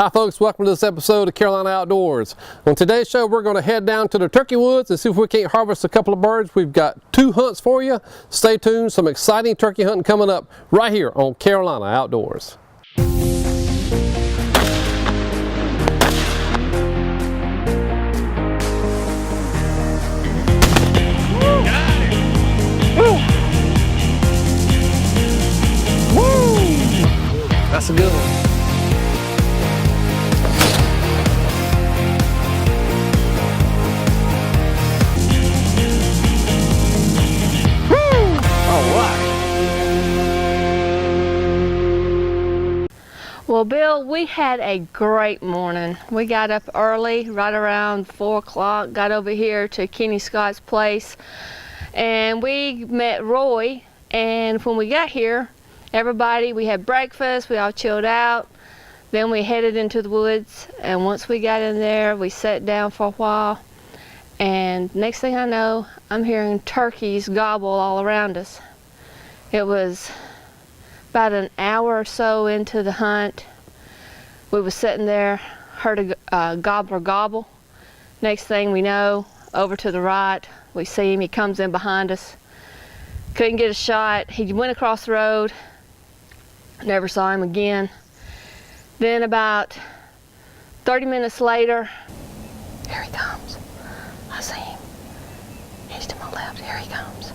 Hi folks, welcome to this episode of Carolina Outdoors. On today's show we're going to head down to the turkey woods and see if we can't harvest a couple of birds. We've got 2 hunts for you. Stay tuned, some exciting turkey hunting coming up right here on Carolina Outdoors. That's a good one. Well, Bill, we had a great morning. We got up early, right around 4 o'clock, got over here to Kenny Scott's place, and we met Roy. And when we got here, we had breakfast, we all chilled out. Then we headed into the woods, and once we got in there, we sat down for a while. And next thing I know, I'm hearing turkeys gobble all around us. It was about an hour or so into the hunt. We was sitting there, heard a gobbler gobble. Next thing we know, over to the right, we see him. He comes in behind us. Couldn't get a shot. He went across the road. Never saw him again. Then about 30 minutes later, here he comes. I see him. He's to my left. Here he comes.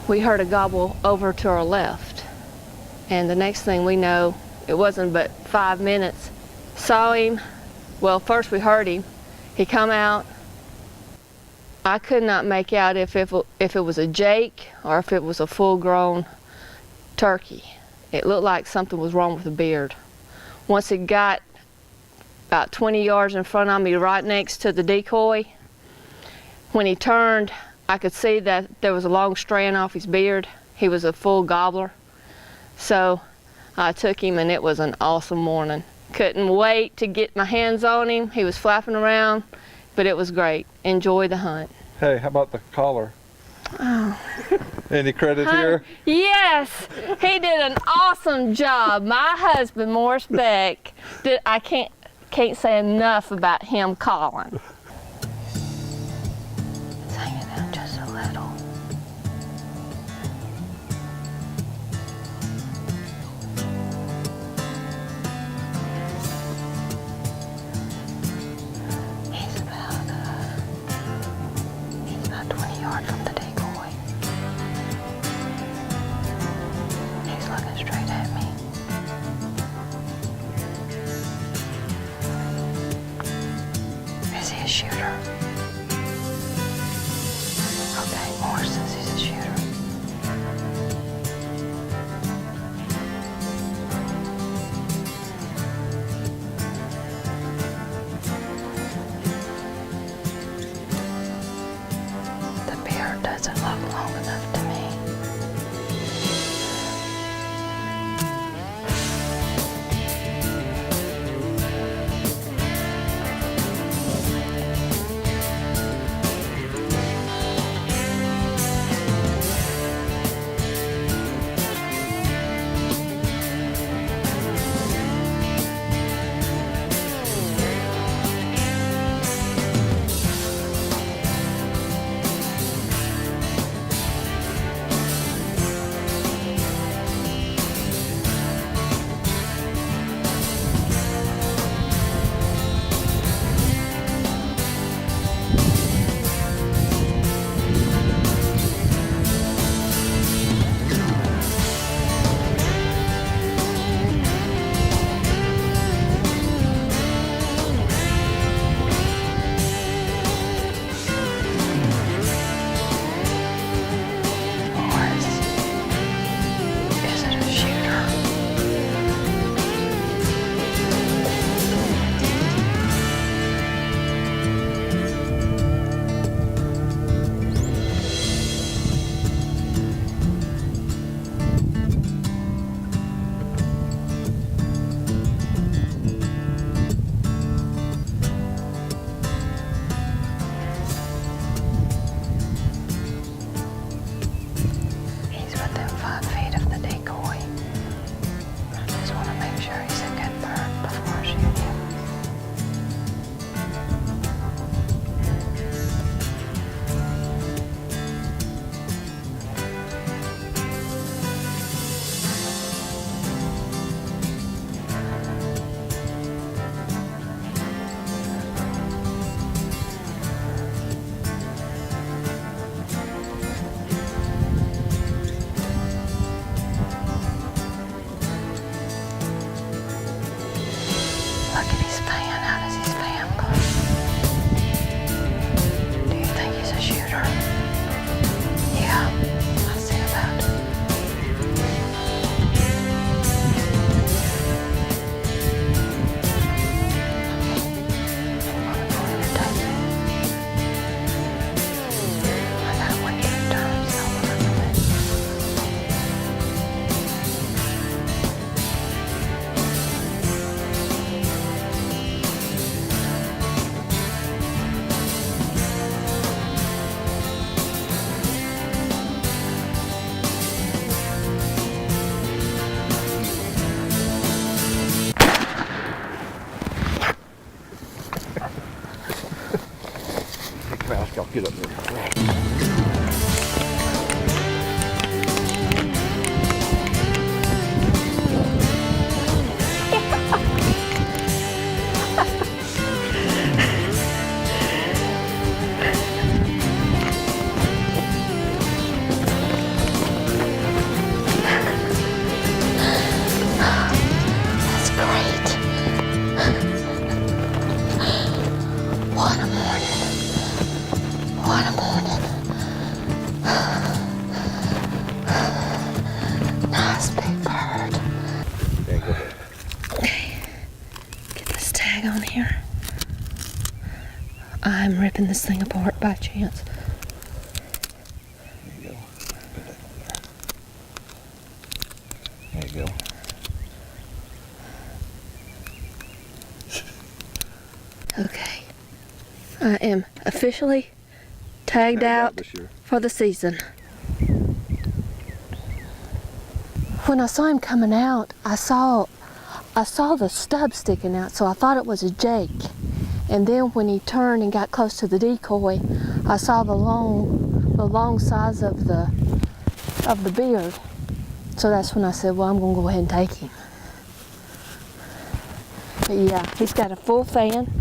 We heard a gobble over to our left. And the next thing we know, it wasn't but 5 minutes. Saw him. Well, first we heard him. He come out. I could not make out if it was a jake or if it was a full-grown turkey. It looked like something was wrong with the beard. Once it got about 20 yards in front of me, right next to the decoy, when he turned, I could see that there was a long strand off his beard. He was a full gobbler. So I took him, and it was an awesome morning. Couldn't wait to get my hands on him. He was flapping around, but it was great. Enjoy the hunt. Hey, how about the collar? Oh. Any credit here? Yes, he did an awesome job. My husband, Morris Beck, I can't say enough about him calling. It's hanging out just a little. He's about 20 yards from the decoy. He's looking straight at me. Is he a shooter? Okay, Morris says he's a shooter. The beard doesn't look long enough to me. fan? How does he spam? Do you think he's a shooter? Yeah, I see that. I got one good turn, so I'll work with it. I'll get up there. That's great. What a morning. What a morning. Nice big bird. Okay, go ahead. Okay, get this tag on here. I'm ripping this thing apart by chance. There you go. Put that there. There you go. Okay, I am officially tagged out this year. for the season. When I saw him coming out, I saw the stub sticking out, so I thought it was a jake. And then when he turned and got close to the decoy, I saw the long size of the beard. So that's when I said, well, I'm gonna go ahead and take him. But yeah, he's got a full fan,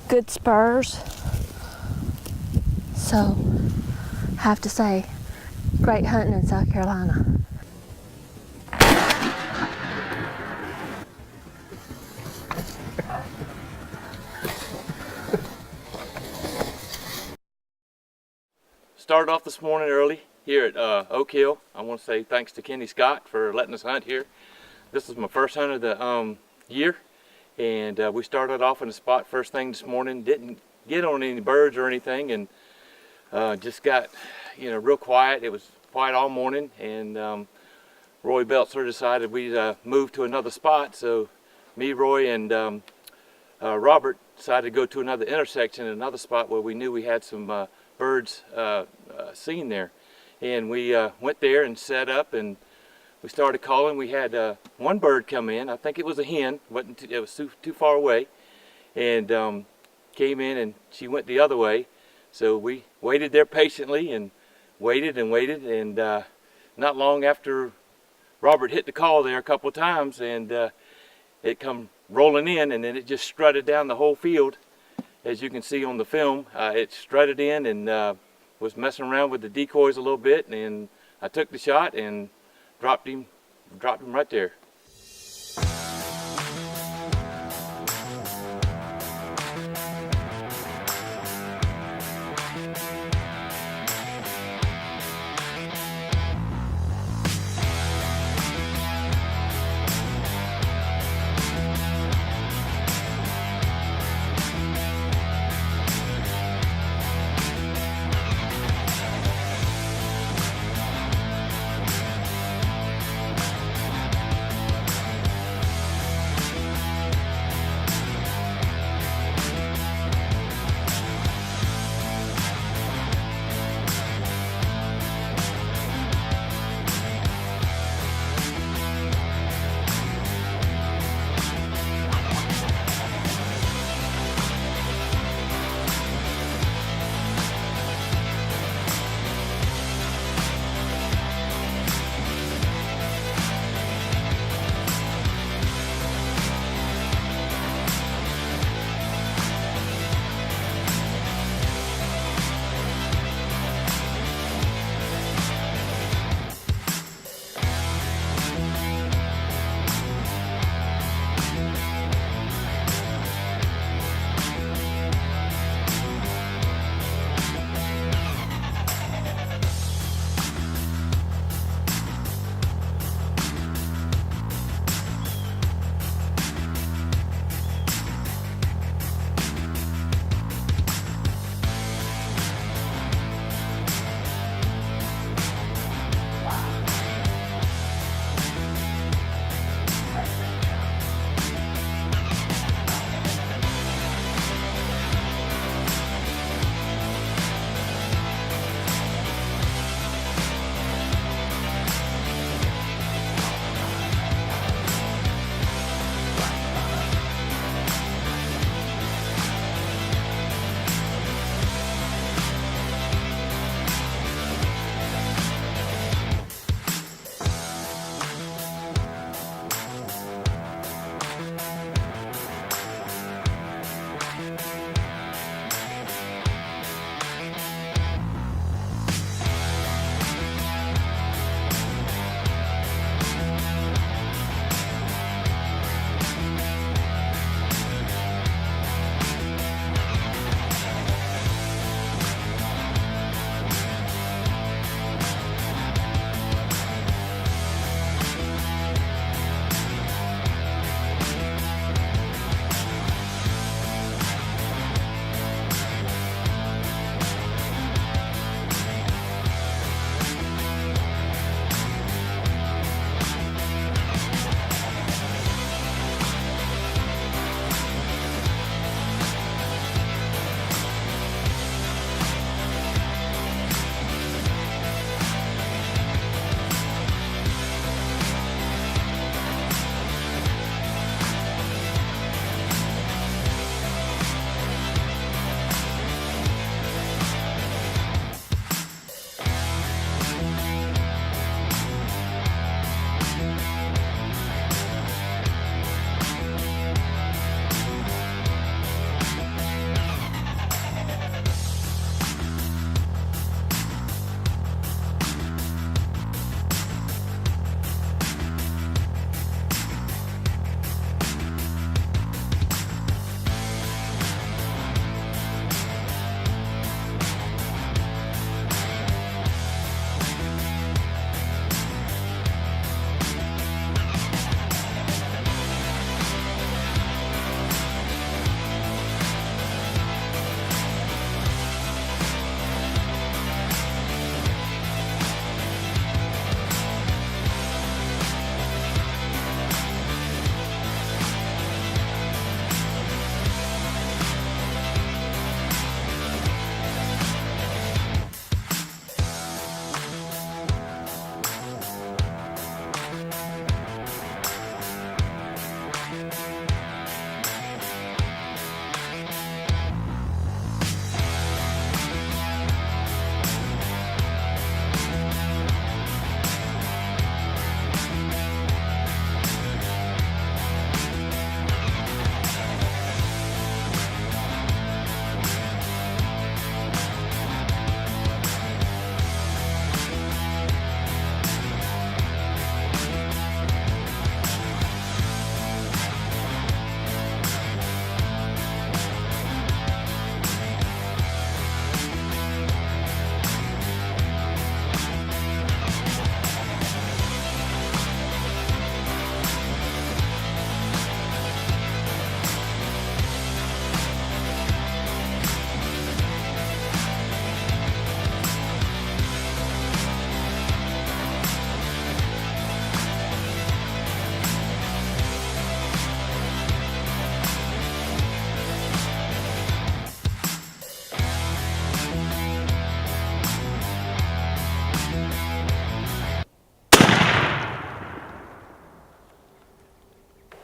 good spurs. So, I have to say, great hunting in South Carolina. Started off this morning early here at Oak Hill. I want to say thanks to Kenny Scott for letting us hunt here. This is my first hunt of the year, and we started off in the spot first thing this morning. Didn't get on any birds or anything, and just got real quiet. It was quiet all morning, and Roy Beltzer decided we'd move to another spot. So me, Roy, and Robert decided to go to another intersection, another spot where we knew we had some birds seen there. And we went there and set up, and we started calling. We had one bird come in. I think it was a hen. It was too far away, and came in, and she went the other way. So we waited there patiently and waited, and not long after Robert hit the call there a couple of times, and it come rolling in, and then it just strutted down the whole field. As you can see on the film, it strutted in and was messing around with the decoys a little bit, and I took the shot and dropped him right there.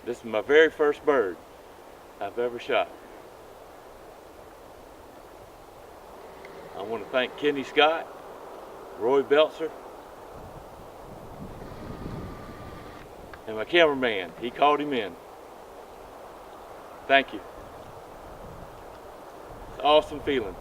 This is my very first bird I've ever shot. I want to thank Kenny Scott, Roy Belzer, and my cameraman. He called him in. Thank you. It's an awesome feeling.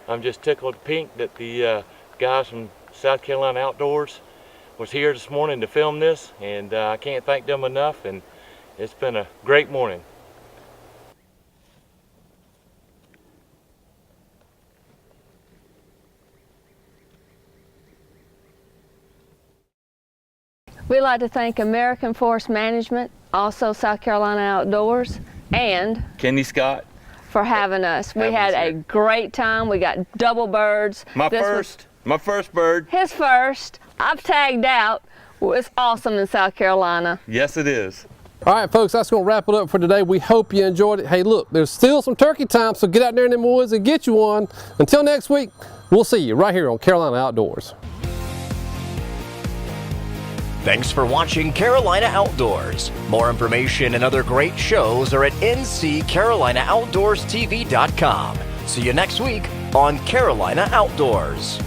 I'm just tickled pink that the guys from South Carolina Outdoors was here this morning to film this, and I can't thank them enough, and it's been a great morning. We'd like to thank American Forest Management, also South Carolina Outdoors, and Kenny Scott. for having us. We had a great time. We got double birds. My first bird. His first. I've tagged out. Well, it's awesome in South Carolina. Yes, it is. All right, folks, that's going to wrap it up for today. We hope you enjoyed it. Hey, look, there's still some turkey time, so get out there in them woods and get you one. Until next week, we'll see you right here on Carolina Outdoors. Thanks for watching Carolina Outdoors. More information and other great shows are at nccarolinooutdoorstv.com. See you next week on Carolina Outdoors.